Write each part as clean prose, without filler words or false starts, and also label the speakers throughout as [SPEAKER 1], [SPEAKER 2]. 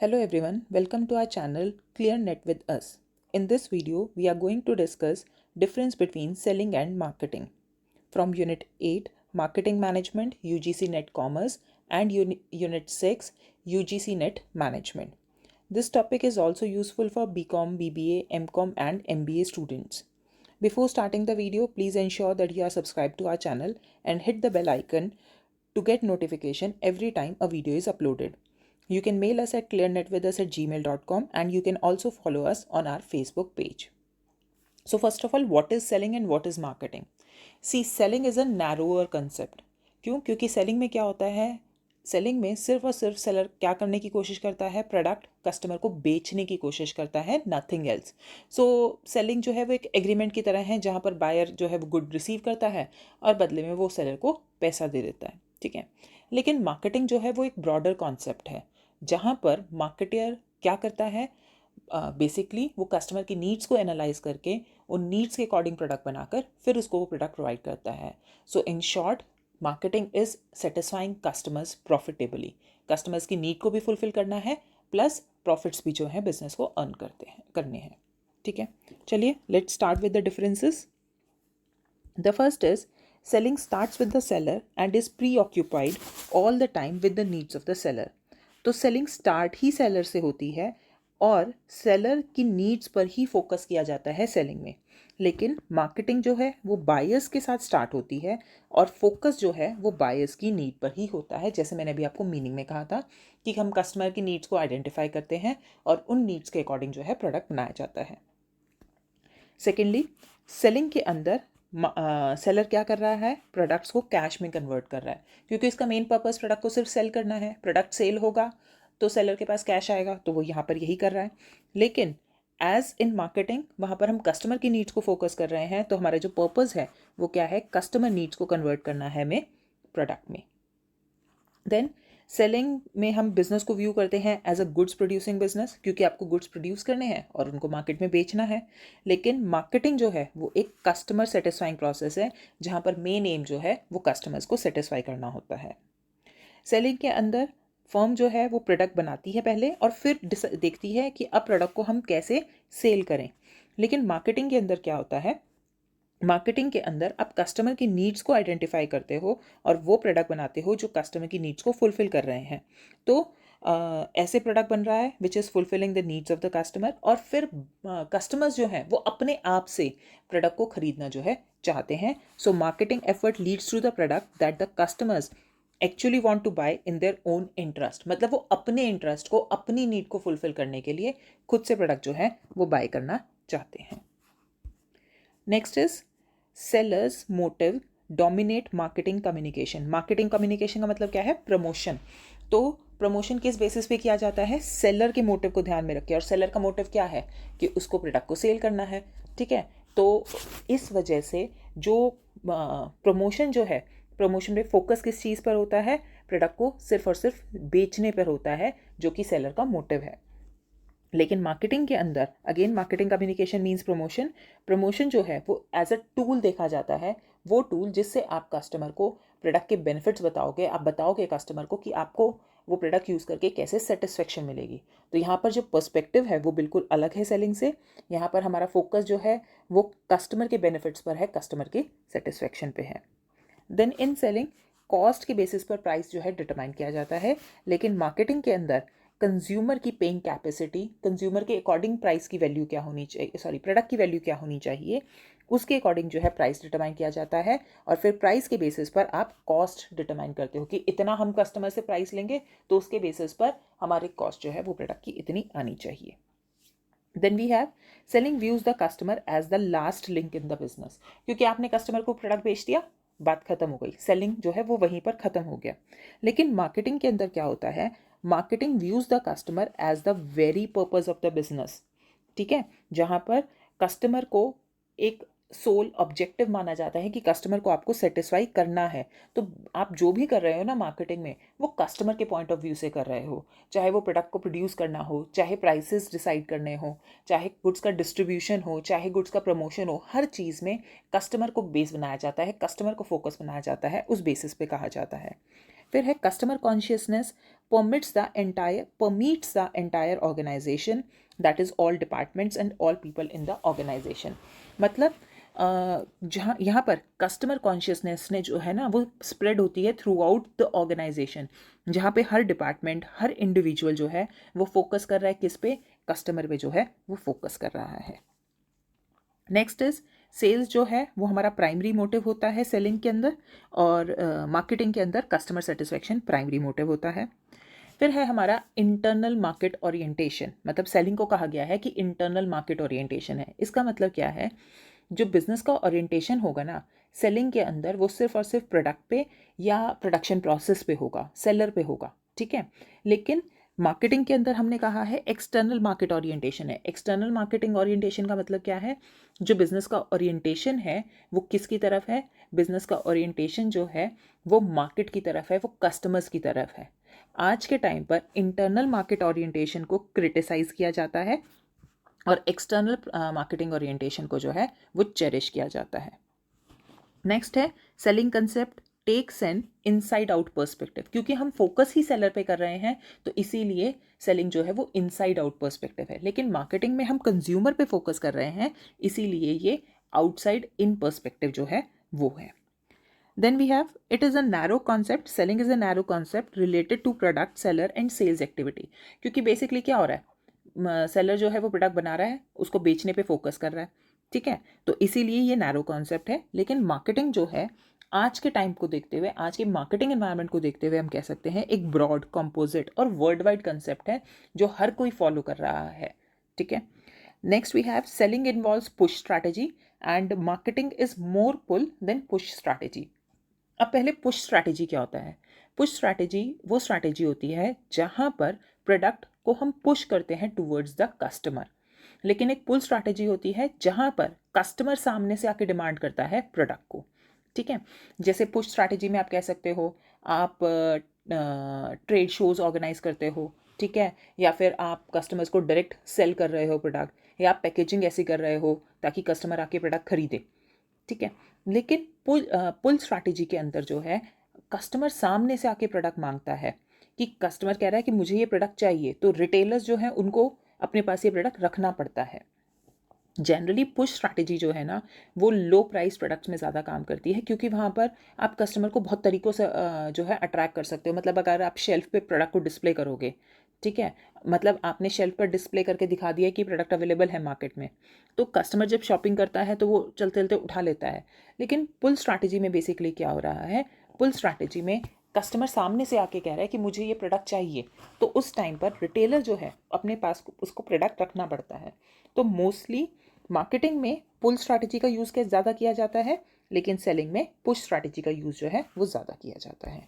[SPEAKER 1] Hello everyone, welcome to our channel ClearNet with us. In this video, we are going to discuss difference between selling and marketing from Unit 8 Marketing Management UGC Net Commerce and Unit 6 UGC Net Management. This topic is also useful for BCom, BBA, MCom and MBA students. Before starting the video, please ensure that you are subscribed to our channel and hit the bell icon to get notification every time a video is uploaded. You can mail us at clearnetwithus@gmail.com and you can also follow us on our Facebook page. So first of all, what is selling and what is marketing? See, selling is a narrower concept. क्यों? क्योंकि selling में क्या होता है, selling में सिर्फ और सिर्फ सेलर क्या करने की कोशिश करता है, प्रोडक्ट कस्टमर को बेचने की कोशिश करता है, नथिंग एल्स. सो सेलिंग जो है वो एक एग्रीमेंट की तरह है जहाँ पर बायर जो है वो गुड रिसीव करता है और बदले में वो सेलर को पैसा दे देता है. ठीक है. लेकिन मार्केटिंग जो है वो एक ब्रॉडर कॉन्सेप्ट है जहाँ पर मार्केटर क्या करता है, बेसिकली वो कस्टमर की नीड्स को एनालाइज करके उन नीड्स के अकॉर्डिंग प्रोडक्ट बनाकर फिर उसको वो प्रोडक्ट प्रोवाइड करता है. So in short, marketing is satisfying customers profitably. Customers की नीड को भी फुलफिल करना है प्लस प्रॉफिट्स भी जो है बिजनेस को अर्न करने हैं. ठीक है, चलिए let's start with the differences. The first is selling starts with the seller and is preoccupied all the time with the needs of the seller. तो सेलिंग स्टार्ट ही सेलर से होती है और सेलर की नीड्स पर ही फोकस किया जाता है सेलिंग में. लेकिन मार्केटिंग जो है वो बायर्स के साथ स्टार्ट होती है और फोकस जो है वो बायर्स की नीड पर ही होता है. जैसे मैंने अभी आपको मीनिंग में कहा था कि हम कस्टमर की नीड्स को आइडेंटिफाई करते हैं और उन नीड्स के अकॉर्डिंग जो है प्रोडक्ट बनाया जाता है. सेकेंडली, सेलिंग के अंदर सेलर क्या कर रहा है, प्रोडक्ट्स को कैश में कन्वर्ट कर रहा है क्योंकि इसका मेन पर्पस प्रोडक्ट को सिर्फ सेल करना है. प्रोडक्ट सेल होगा तो सेलर के पास कैश आएगा, तो वो यहाँ पर यही कर रहा है. लेकिन एज इन मार्केटिंग वहाँ पर हम कस्टमर की नीड्स को फोकस कर रहे हैं, तो हमारा जो पर्पस है वो क्या है, कस्टमर नीड्स को कन्वर्ट करना है हमें प्रोडक्ट में. देन सेलिंग में हम बिजनेस को व्यू करते हैं as a goods producing business क्योंकि आपको गुड्स प्रोड्यूस करने हैं और उनको मार्केट में बेचना है. लेकिन मार्केटिंग जो है वो एक कस्टमर सेटिस्फाइंग प्रोसेस है जहाँ पर मेन एम जो है वो कस्टमर्स को सेटिस्फाई करना होता है. सेलिंग के अंदर फर्म जो है वो प्रोडक्ट बनाती है पहले और फिर देखती है कि अब प्रोडक्ट को हम कैसे सेल करें. लेकिन मार्केटिंग के अंदर क्या होता है, मार्केटिंग के अंदर आप कस्टमर की नीड्स को आइडेंटिफाई करते हो और वो प्रोडक्ट बनाते हो जो कस्टमर की नीड्स को फुलफिल कर रहे हैं. तो ऐसे प्रोडक्ट बन रहा है which is fulfilling the needs of the customer और फिर कस्टमर्स जो हैं वो अपने आप से प्रोडक्ट को खरीदना जो है चाहते हैं. So marketing effort leads to the product that the customers actually want to buy in their own interest. मतलब वो अपने इंटरेस्ट को, अपनी नीड को फुलफिल करने के लिए खुद से प्रोडक्ट जो है वो बाय करना चाहते हैं. Next is sellers motive dominate marketing communication. Marketing communication का मतलब क्या है, प्रमोशन. तो प्रमोशन किस बेसिस पे किया जाता है, सेलर के मोटिव को ध्यान में रखिए. और सेलर का मोटिव क्या है कि उसको प्रोडक्ट को सेल करना है. ठीक है, तो इस वजह से जो प्रमोशन जो है, प्रमोशन में फोकस किस चीज़ पर होता है, प्रोडक्ट को सिर्फ और सिर्फ बेचने पर होता है जो कि सेलर का मोटिव है. लेकिन मार्केटिंग के अंदर again marketing communication means promotion. Promotion जो है वो एज अ टूल देखा जाता है, वो टूल जिससे आप कस्टमर को प्रोडक्ट के बेनिफिट्स बताओगे, आप बताओगे कस्टमर को कि आपको वो प्रोडक्ट यूज़ करके कैसे सेटिस्फेक्शन मिलेगी. तो यहाँ पर जो पर्सपेक्टिव है वो बिल्कुल अलग है सेलिंग से. यहाँ पर हमारा फोकस जो है वो कस्टमर के बेनिफिट्स पर है, कस्टमर के सेटिस्फेक्शन पे है. देन इन सेलिंग कॉस्ट के बेसिस पर प्राइस जो है डिटरमाइन किया जाता है. लेकिन मार्केटिंग के अंदर कंज्यूमर की पेइंग कैपेसिटी, कंज्यूमर के अकॉर्डिंग प्राइस की वैल्यू क्या होनी चाहिए, सॉरी प्रोडक्ट की वैल्यू क्या होनी चाहिए, उसके अकॉर्डिंग जो है प्राइस डिटरमाइन किया जाता है. और फिर प्राइस के बेसिस पर आप कॉस्ट डिटरमाइन करते हो कि इतना हम कस्टमर से प्राइस लेंगे तो उसके बेसिस पर हमारी कॉस्ट जो है वो प्रोडक्ट की इतनी आनी चाहिए. Then we have selling views the customer as the last link in the business. क्योंकि आपने कस्टमर को प्रोडक्ट बेच दिया, बात खत्म हो गई, सेलिंग जो है वो वहीं पर खत्म हो गया. लेकिन मार्केटिंग के अंदर क्या होता है, marketing views the customer as the very purpose of the business. ठीक है, जहां पर कस्टमर को एक सोल ऑब्जेक्टिव माना जाता है कि कस्टमर को आपको सेटिस्फाई करना है. तो आप जो भी कर रहे हो ना मार्केटिंग में, वो कस्टमर के पॉइंट ऑफ व्यू से कर रहे हो. चाहे वो प्रोडक्ट को प्रोड्यूस करना हो, चाहे प्राइसेस डिसाइड करने हो, चाहे गुड्स का डिस्ट्रीब्यूशन हो, चाहे गुड्स का प्रमोशन हो, हर चीज़ में कस्टमर को बेस बनाया जाता है, कस्टमर को फोकस बनाया जाता है, उस बेसिस पे कहा जाता है. फिर है customer consciousness permits the entire organisation, that is all departments and all people in the organisation. मतलब जहाँ यहाँ पर कस्टमर कॉन्शियसनेस ने जो है ना वो स्प्रेड होती है थ्रू आउट द ऑर्गेनाइजेशन, जहाँ पे हर डिपार्टमेंट हर इंडिविजुअल जो है वो फोकस कर रहा है किस पे, कस्टमर पे जो है वो फोकस कर रहा है। नेक्स्ट इज सेल्स जो है वो हमारा प्राइमरी मोटिव होता है सेलिंग के अंदर, और मार्केटिंग के अंदर कस्टमर सेटिस्फेक्शन प्राइमरी मोटिव होता है। फिर है हमारा इंटरनल मार्केट ओरिएंटेशन, मतलब सेलिंग को कहा गया है कि इंटरनल मार्केट ओरिएंटेशन है। इसका मतलब क्या है, जो बिजनेस का ओरिएंटेशन होगा ना सेलिंग के अंदर वो सिर्फ और सिर्फ प्रोडक्ट पे या प्रोडक्शन प्रोसेस पे होगा, सेलर पे होगा, ठीक है। लेकिन मार्केटिंग के अंदर हमने कहा है एक्सटर्नल मार्केट ओरिएंटेशन है। एक्सटर्नल मार्केटिंग ओरिएंटेशन का मतलब क्या है, जो बिजनेस का ओरिएंटेशन है वो किसकी तरफ है, बिजनेस का ओरिएंटेशन जो है वो मार्केट की तरफ है, वो कस्टमर्स की तरफ है। आज के टाइम पर इंटरनल मार्केट ओरिएंटेशन को क्रिटिसाइज किया जाता है और एक्सटर्नल मार्केटिंग ओरिएंटेशन को जो है वो चेरिश किया जाता है। नेक्स्ट है selling concept takes an inside out perspective, क्योंकि हम फोकस ही सेलर पे कर रहे हैं तो इसीलिए सेलिंग जो है वो इनसाइड आउट पर्सपेक्टिव है। लेकिन मार्केटिंग में हम कंज्यूमर पे फोकस कर रहे हैं, इसीलिए ये आउटसाइड इन पर्सपेक्टिव जो है वो है। Then we have, it is a narrow concept, selling is a narrow concept related to product, seller and sales activity। क्योंकि बेसिकली क्या हो रहा है, सेलर जो है वो प्रोडक्ट बना रहा है, उसको बेचने पे फोकस कर रहा है, ठीक है, तो इसीलिए ये नैरो कॉन्सेप्ट है। लेकिन मार्केटिंग जो है आज के टाइम को देखते हुए, आज के मार्केटिंग एनवायरनमेंट को देखते हुए हम कह सकते हैं एक ब्रॉड, कंपोजिट और वर्ल्ड वाइड कंसेप्ट है जो हर कोई फॉलो कर रहा है, ठीक है। Next we have selling involves push strategy and marketing is more pull than push strategy. अब पहले पुश स्ट्रैटेजी क्या होता है। पुश स्ट्रैटेजी वो स्ट्रैटेजी होती है जहां पर प्रोडक्ट को हम पुश करते हैं टुवर्ड्स द कस्टमर। लेकिन एक पुल स्ट्रैटेजी होती है जहां पर कस्टमर सामने से आके डिमांड करता है प्रोडक्ट को, ठीक है। जैसे पुश स्ट्रैटेजी में आप कह सकते हो आप ट्रेड शोज ऑर्गेनाइज करते हो, ठीक है, या फिर आप कस्टमर्स को डायरेक्ट सेल कर रहे हो प्रोडक्ट, या आप पैकेजिंग ऐसी कर रहे हो ताकि कस्टमर आके प्रोडक्ट खरीदे, ठीक है। लेकिन पुल स्ट्रैटेजी के अंदर जो है कस्टमर सामने से आके प्रोडक्ट मांगता है, कि कस्टमर कह रहा है कि मुझे ये प्रोडक्ट चाहिए, तो रिटेलर्स जो है उनको अपने पास ये प्रोडक्ट रखना पड़ता है। जनरली पुश स्ट्रैटेजी जो है ना वो लो प्राइस प्रोडक्ट्स में ज़्यादा काम करती है, क्योंकि वहाँ पर आप कस्टमर को बहुत तरीक़ों से जो है अट्रैक्ट कर सकते हो। मतलब अगर आप शेल्फ पे प्रोडक्ट को डिस्प्ले करोगे, ठीक है, मतलब आपने शेल्फ पर डिस्प्ले करके दिखा दिया कि प्रोडक्ट अवेलेबल है मार्केट में, तो कस्टमर जब शॉपिंग करता है तो वो चलते चलते उठा लेता है। लेकिन पुल स्ट्रैटेजी में बेसिकली क्या हो रहा है, पुल स्ट्रैटेजी में कस्टमर सामने से आके कह रहा है कि मुझे ये प्रोडक्ट चाहिए, तो उस टाइम पर रिटेलर जो है अपने पास उसको प्रोडक्ट रखना पड़ता है। तो मोस्टली मार्केटिंग में पुल स्ट्रैटेजी का यूज़ ज़्यादा किया जाता है, लेकिन सेलिंग में पुश स्ट्रैटेजी का यूज़ जो है वो ज़्यादा किया जाता है।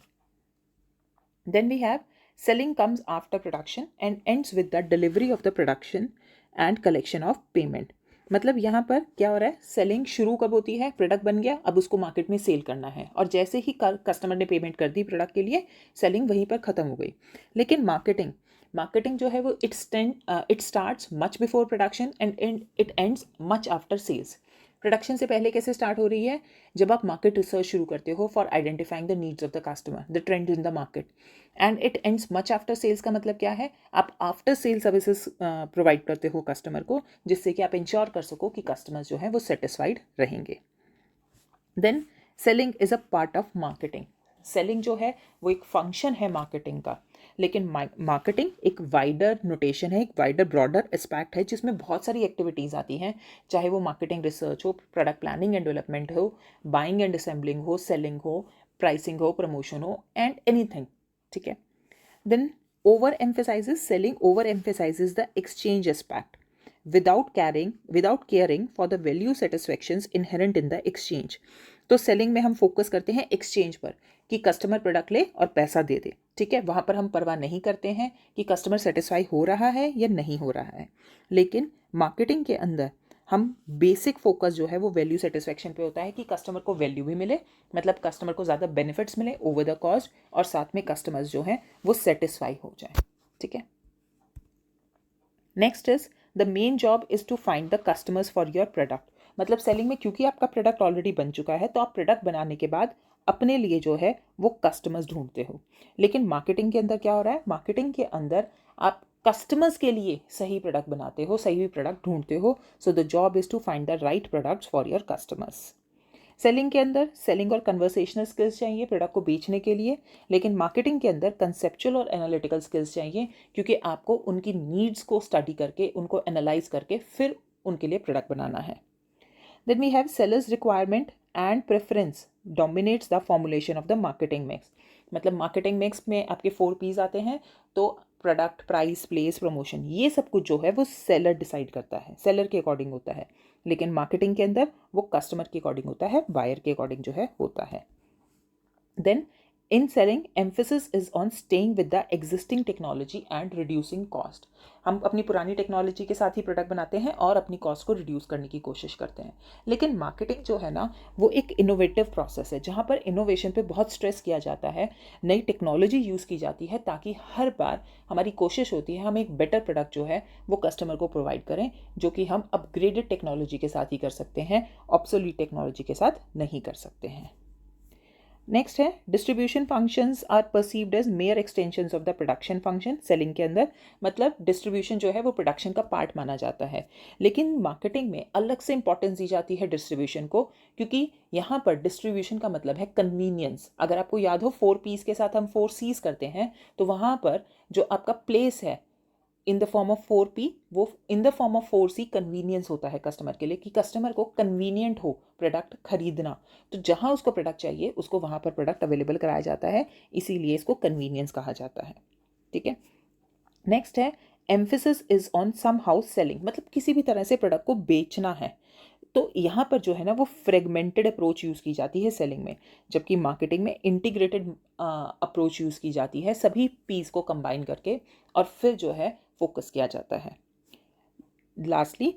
[SPEAKER 1] Then we have selling comes after production and ends with the delivery of the production and collection of payment. मतलब यहाँ पर क्या हो रहा है, सेलिंग शुरू कब होती है, प्रोडक्ट बन गया, अब उसको मार्केट में सेल करना है, और जैसे ही कस्टमर ने पेमेंट कर दी प्रोडक्ट के लिए, सेलिंग वहीं पर ख़त्म हो गई। लेकिन मार्केटिंग जो है वो it starts much before production and it ends much after sales. Production से पहले कैसे स्टार्ट हो रही है, जब आप मार्केट रिसर्च शुरू करते हो for identifying the needs of the customer, the trend in the market, and it ends much after sales. का मतलब क्या है, आप आफ्टर सेल सर्विसेज प्रोवाइड करते हो कस्टमर को, जिससे कि आप इंश्योर कर सको कि कस्टमर्स जो है वो सेटिस्फाइड रहेंगे। Then selling is a part of marketing. Selling जो है वो एक फंक्शन है मार्केटिंग का, लेकिन मार्केटिंग एक वाइडर नोटेशन है, एक वाइडर ब्रॉडर एस्पेक्ट है जिसमें बहुत सारी एक्टिविटीज़ आती हैं, चाहे वो मार्केटिंग रिसर्च हो, प्रोडक्ट प्लानिंग एंड डेवलपमेंट हो, बाइंग एंड असेंबलिंग हो, सेलिंग हो, प्राइसिंग हो, प्रमोशन हो, एंड एनीथिंग, ठीक है। Then over emphasises selling over emphasises the exchange aspect without caring for the value satisfactions inherent in the exchange। तो selling में हम फोकस करते हैं एक्सचेंज पर, कि कस्टमर प्रोडक्ट ले और पैसा दे दे, ठीक है, वहाँ पर हम परवाह नहीं करते हैं कि कस्टमर सेटिस्फाई हो रहा है या नहीं हो रहा है। लेकिन मार्केटिंग के अंदर हम बेसिक फोकस जो है वो वैल्यू सेटिस्फेक्शन पे होता है, कि कस्टमर को वैल्यू भी मिले, मतलब कस्टमर को ज़्यादा बेनिफिट्स मिले ओवर द कॉस्ट, और साथ में कस्टमर्स जो हैं वो सेटिस्फाई हो जाए, ठीक है। Next is the main job is to find the customers for your product. मतलब सेलिंग में क्योंकि आपका प्रोडक्ट ऑलरेडी बन चुका है, तो आप प्रोडक्ट बनाने के बाद अपने लिए जो है वो कस्टमर्स ढूंढते हो। लेकिन मार्केटिंग के अंदर क्या हो रहा है, मार्केटिंग के अंदर आप कस्टमर्स के लिए सही प्रोडक्ट बनाते हो, सही प्रोडक्ट ढूंढते हो। So the job is to find the right products for your customers. Selling के अंदर सेलिंग और कन्वर्सेशनल स्किल्स चाहिए प्रोडक्ट को बेचने के लिए, लेकिन मार्केटिंग के अंदर कंसेप्चुअल और एनालिटिकल स्किल्स चाहिए, क्योंकि आपको उनकी नीड्स को स्टडी करके, उनको एनालाइज करके फिर उनके लिए प्रोडक्ट बनाना है। Then we have seller's requirement and preference dominates the formulation of the marketing mix। मतलब मार्केटिंग मिक्स में आपके 4 P's आते हैं, तो प्रोडक्ट, प्राइस, प्लेस, प्रमोशन, ये सब कुछ जो है वो सेलर डिसाइड करता है, सेलर के अकॉर्डिंग होता है। लेकिन मार्केटिंग के अंदर वो कस्टमर के अकॉर्डिंग होता है, बायर के अकॉर्डिंग जो है होता है। Then in selling emphasis is on staying with the existing technology and reducing cost. हम अपनी पुरानी टेक्नोलॉजी के साथ ही प्रोडक्ट बनाते हैं और अपनी कॉस्ट को रिड्यूस करने की कोशिश करते हैं। लेकिन मार्केटिंग जो है ना, वो एक इनोवेटिव प्रोसेस है, जहाँ पर इनोवेशन पे बहुत स्ट्रेस किया जाता है, नई टेक्नोलॉजी यूज़ की जाती है, ताकि हर बार हमारी कोशिश होती है हम एक बेटर प्रोडक्ट जो है वो कस्टमर को प्रोवाइड करें, जो कि हम अपग्रेडेड टेक्नोलॉजी के साथ ही कर सकते हैं, ऑब्सोलीट टेक्नोलॉजी के साथ नहीं कर सकते हैं। नेक्स्ट है distribution functions are perceived as mere extensions of the production function. Selling के अंदर मतलब डिस्ट्रीब्यूशन जो है वो प्रोडक्शन का पार्ट माना जाता है, लेकिन मार्केटिंग में अलग से इंपॉर्टेंस दी जाती है डिस्ट्रीब्यूशन को, क्योंकि यहाँ पर डिस्ट्रीब्यूशन का मतलब है कन्वीनियंस। अगर आपको याद हो 4 P's के साथ हम 4 C's करते हैं, तो वहाँ पर जो आपका प्लेस है in the form of 4P, वो in the form of 4C convenience होता है कस्टमर के लिए, कि कस्टमर को कन्वीनियंट हो प्रोडक्ट खरीदना। तो जहाँ उसको प्रोडक्ट चाहिए उसको वहाँ पर प्रोडक्ट अवेलेबल कराया जाता है, इसीलिए इसको कन्वीनियंस कहा जाता है। ठीक है। नेक्स्ट है emphasis is on somehow selling, मतलब किसी भी तरह से प्रोडक्ट को बेचना है। तो यहाँ पर जो है ना वो फ्रेगमेंटेड अप्रोच यूज़ की जाती है सेलिंग में, जबकि मार्केटिंग में इंटीग्रेटेड अप्रोच यूज़ की जाती है, सभी पीस को कंबाइन करके और फिर जो है फोकस किया जाता है। लास्टली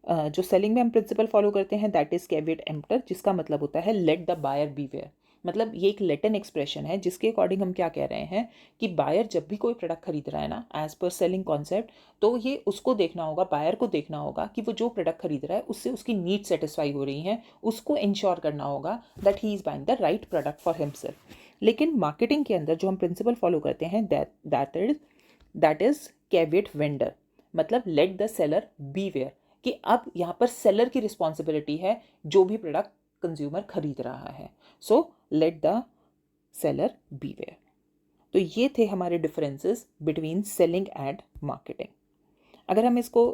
[SPEAKER 1] जो सेलिंग में हम प्रिंसिपल फॉलो करते हैं दैट इज कैवेट एम्प्टर, जिसका मतलब होता है लेट द बायर बीवेयर। मतलब ये एक लैटिन एक्सप्रेशन है जिसके अकॉर्डिंग हम क्या कह रहे हैं कि बायर जब भी कोई प्रोडक्ट खरीद रहा है ना, एज पर सेलिंग कॉन्सेप्ट, तो ये उसको देखना होगा, बायर को देखना होगा कि वो जो प्रोडक्ट खरीद रहा है उससे उसकी नीड सेटिस्फाई हो रही हैं, उसको इंश्योर करना होगा that he is buying the right product for himself. लेकिन मार्केटिंग के अंदर जो हम प्रिंसिपल फॉलो करते हैं दैट इज कैवेट वेंडर, मतलब लेट द सेलर बीवेयर, कि अब यहाँ पर सेलर की रिस्पॉन्सिबिलिटी है जो भी प्रोडक्ट कंज्यूमर खरीद रहा है। So let the seller beware. तो ये थे हमारे differences between selling and marketing. अगर हम इसको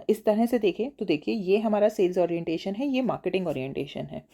[SPEAKER 1] इस तरह से देखें तो देखिए ये हमारा सेल्स ओरिएंटेशन है, ये मार्केटिंग ओरिएंटेशन है।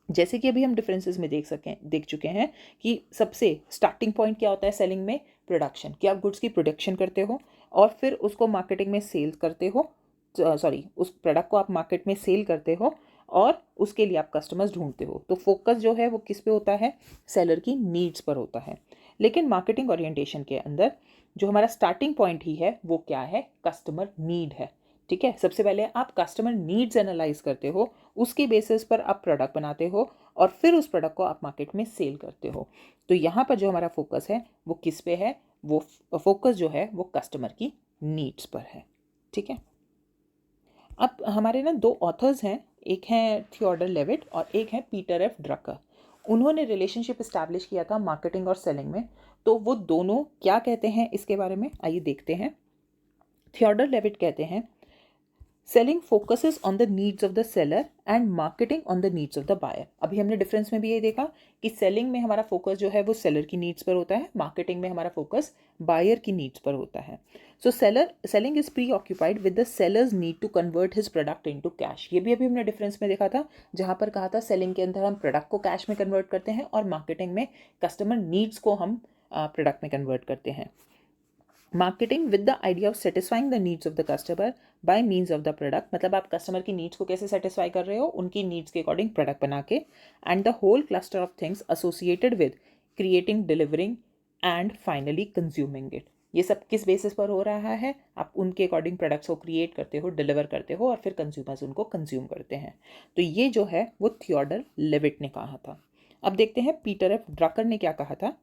[SPEAKER 1] जैसे कि अभी हम डिफरेंसेस में देख चुके हैं कि सबसे स्टार्टिंग पॉइंट क्या होता है सेलिंग में, प्रोडक्शन, कि आप गुड्स की प्रोडक्शन करते हो और फिर उसको मार्केटिंग में सेल करते हो, उस प्रोडक्ट को आप मार्केट में सेल करते हो और उसके लिए आप कस्टमर्स ढूंढते हो। तो फोकस जो है वो किस पे होता है, सेलर की नीड्स पर होता है। लेकिन मार्केटिंग ओरिएंटेशन के अंदर जो हमारा स्टार्टिंग पॉइंट ही है वो क्या है, कस्टमर नीड है। ठीक है, सबसे पहले आप कस्टमर नीड्स एनालाइज करते हो, उसके बेसिस पर आप प्रोडक्ट बनाते हो और फिर उस प्रोडक्ट को आप मार्केट में सेल करते हो। तो यहाँ पर जो हमारा फोकस है वो किस पे है, वो फोकस जो है वो कस्टमर की नीड्स पर है। ठीक है। अब हमारे ना 2 ऑथर्स हैं, एक हैं थियोडर लेविट और एक हैं पीटर एफ ड्रकर। उन्होंने रिलेशनशिप इस्टेब्लिश किया था मार्केटिंग और सेलिंग में। तो वो दोनों क्या कहते हैं इसके बारे में आइए देखते हैं। थियोडर लेविट कहते हैं selling focuses on the needs of the seller and marketing on the needs of the buyer. अभी हमने डिफरेंस में भी ये देखा कि सेलिंग में हमारा फोकस जो है वो सेलर की नीड्स पर होता है, मार्केटिंग में हमारा फोकस बायर की नीड्स पर होता है। So selling is preoccupied with the seller's need to convert his product into cash. ये भी अभी हमने डिफरेंस में देखा था, जहाँ पर कहा था सेलिंग के अंदर हम प्रोडक्ट को कैश में कन्वर्ट करते हैं और मार्केटिंग में कस्टमर नीड्स को हम प्रोडक्ट में कन्वर्ट करते हैं। Marketing with the idea of satisfying the needs of the customer bye means of the product, मतलब आप कस्टमर की नीड्स को कैसे सेटिस्फाई कर रहे हो, उनकी नीड्स के अकॉर्डिंग प्रोडक्ट बना के, and the whole cluster of things associated with creating, delivering and finally consuming it. ये सब किस बेसिस पर हो रहा है, आप उनके अकॉर्डिंग प्रोडक्ट्स को क्रिएट करते हो, डिलीवर करते हो और फिर कंज्यूमर्स उनको कंज्यूम करते हैं। तो ये जो है वो थियोडर लेविट ने कहा था। अब देखते हैं पीटर एफ ड्रकर ने क्या कहा था।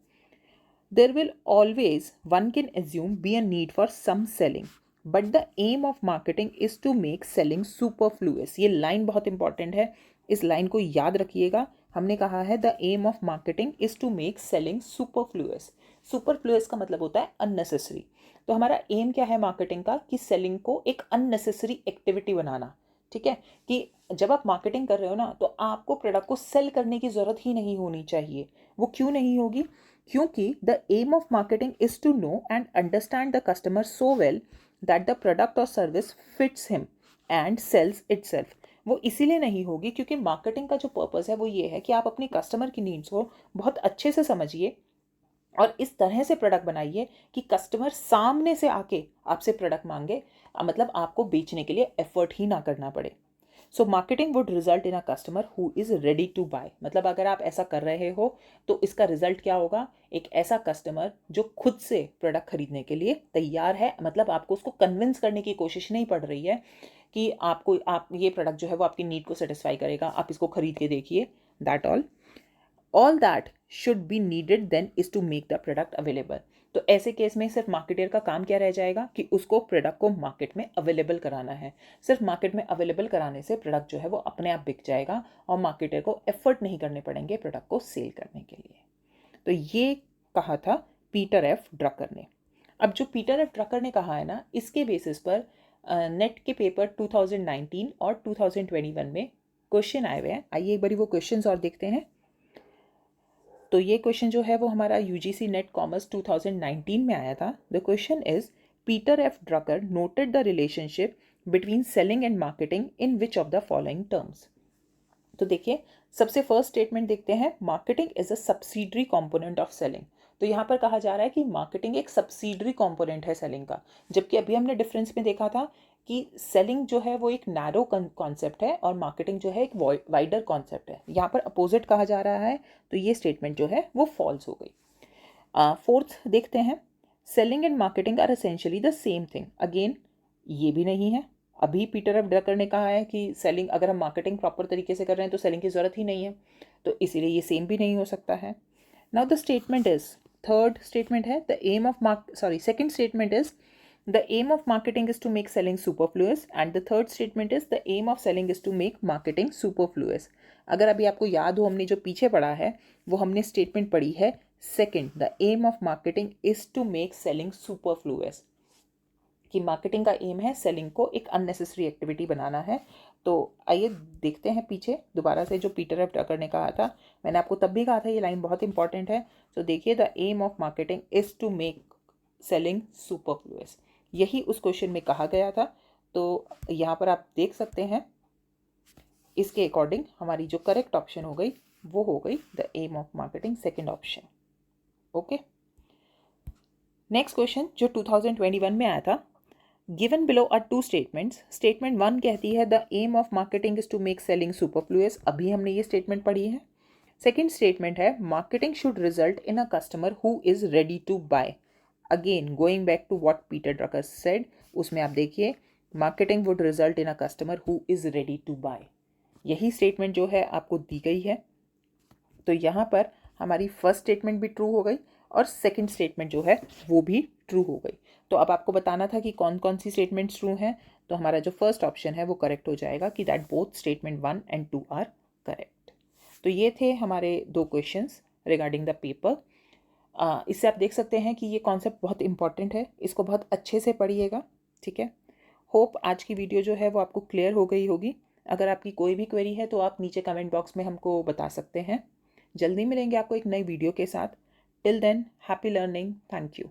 [SPEAKER 1] There will always, one can assume, be a need for some selling, but the aim of marketing is to make selling superfluous। ये लाइन बहुत इंपॉर्टेंट है, इस लाइन को याद रखिएगा, हमने कहा है the aim of marketing is to make selling superfluous. Superfluous का मतलब होता है अननेसेसरी। तो हमारा एम क्या है मार्केटिंग का, कि सेलिंग को एक अननेसेसरी एक्टिविटी बनाना। ठीक है, कि जब आप मार्केटिंग कर रहे हो ना, तो आपको प्रोडक्ट को सेल करने की जरूरत ही नहीं होनी चाहिए। वो क्यों नहीं होगी? क्योंकि the aim of marketing is to know and understand the customer so well that the product or service fits him and sells itself. वो इसीलिए नहीं होगी क्योंकि मार्केटिंग का जो पर्पस है वो ये है कि आप अपनी कस्टमर की नीड्स को बहुत अच्छे से समझिए और इस तरह से प्रोडक्ट बनाइए कि कस्टमर सामने से आके आपसे प्रोडक्ट मांगे, मतलब आपको बेचने के लिए एफर्ट ही ना करना पड़े। So marketing would result in a customer who is ready to buy. मतलब अगर आप ऐसा कर रहे हो तो इसका रिजल्ट क्या होगा? एक ऐसा कस्टमर जो खुद से प्रोडक्ट खरीदने के लिए तैयार है। मतलब आपको उसको कन्विंस करने की कोशिश नहीं पड़ रही है कि आप ये प्रोडक्ट जो है वो आपकी नीड को सेटिस्फाई करेगा, आप इसको खरीद के देखिए। That all that should be needed then is to make the product available. तो ऐसे केस में सिर्फ मार्केटर का काम क्या रह जाएगा कि उसको प्रोडक्ट को मार्केट में अवेलेबल कराना है। सिर्फ मार्केट में अवेलेबल कराने से प्रोडक्ट जो है वो अपने आप बिक जाएगा और मार्केटर को एफर्ट नहीं करने पड़ेंगे प्रोडक्ट को सेल करने के लिए। तो ये कहा था पीटर एफ ड्रकर ने। अब जो पीटर एफ ड्रकर ने कहा है ना, इसके बेसिस पर नेट के पेपर 2019 और 2021 में क्वेश्चन आए हुए हैं। आइए एक बारी वो क्वेश्चंस और देखते हैं। तो ये क्वेश्चन जो है वो हमारा यूजीसी नेट कॉमर्स 2019 में आया था। The question is Peter F Drucker noted the relationship between selling and marketing in which of the following terms. तो देखिए, सबसे फर्स्ट स्टेटमेंट देखते हैं, marketing is a subsidiary component of selling. तो यहाँ पर कहा जा रहा है कि मार्केटिंग एक सब्सिडरी कंपोनेंट है सेलिंग का, जबकि अभी हमने डिफरेंस में देखा था कि सेलिंग जो है वो एक नैरो कॉन्सेप्ट है और मार्केटिंग जो है एक वाइडर कॉन्सेप्ट है। यहाँ पर अपोजिट कहा जा रहा है, तो ये स्टेटमेंट जो है वो फॉल्स हो गई। फोर्थ देखते हैं, selling and marketing are essentially the same thing. Again ये भी नहीं है। अभी पीटर एफ ड्रकर ने कहा है कि सेलिंग, अगर हम मार्केटिंग प्रॉपर तरीके से कर रहे हैं तो सेलिंग की ज़रूरत ही नहीं है, तो इसीलिए ये सेम भी नहीं हो सकता है। Now the statement is, third statement है the aim of second statement is the aim of marketing is to make selling superfluous and the third statement is the aim of selling is to make marketing superfluous. अगर अभी आपको याद हो, हमने जो पीछे पढ़ा है वो हमने स्टेटमेंट पढ़ी है second, the aim of marketing is to make selling superfluous, कि मार्केटिंग का एम है सेलिंग को एक अननेसेसरी एक्टिविटी बनाना है। तो आइए देखते हैं पीछे दोबारा से जो पीटर एफ ड्रकर ने कहा था। मैंने आपको तब भी कहा था ये लाइन बहुत इंपॉर्टेंट है। तो देखिए, the aim of marketing is to make selling superfluous, यही उस क्वेश्चन में कहा गया था। तो यहाँ पर आप देख सकते हैं, इसके अकॉर्डिंग हमारी जो करेक्ट ऑप्शन हो गई वो हो गई the aim of marketing, second option. Okay, next question जो 2021 में आया था, given below are two statements. Statement 1 कहती है the aim of marketing is to make selling superfluous, अभी हमने ये स्टेटमेंट पढ़ी है। सेकेंड स्टेटमेंट है marketing should result in a customer who is ready to buy. Again going back to what Peter Drucker said, उसमें आप देखिए marketing would result in a customer who is ready to buy, यही statement जो है आपको दी गई है। तो यहाँ पर हमारी फर्स्ट स्टेटमेंट भी ट्रू हो गई और सेकंड स्टेटमेंट जो है वो भी ट्रू हो गई। तो अब आपको बताना था कि कौन कौन सी स्टेटमेंट्स ट्रू हैं। तो हमारा जो फर्स्ट ऑप्शन है वो करेक्ट हो जाएगा कि that both statement 1 and 2 are correct. तो ये थे हमारे दो क्वेश्चंस रिगार्डिंग द पेपर। इससे आप देख सकते हैं कि ये कॉन्सेप्ट बहुत इंपॉर्टेंट है, इसको बहुत अच्छे से पढ़िएगा। ठीक है, होप आज की वीडियो जो है वो आपको क्लियर हो गई होगी। अगर आपकी कोई भी क्वेरी है तो आप नीचे कमेंट बॉक्स में हमको बता सकते हैं। जल्दी मिलेंगे आपको एक नई वीडियो के साथ। Till then, happy learning, thank you.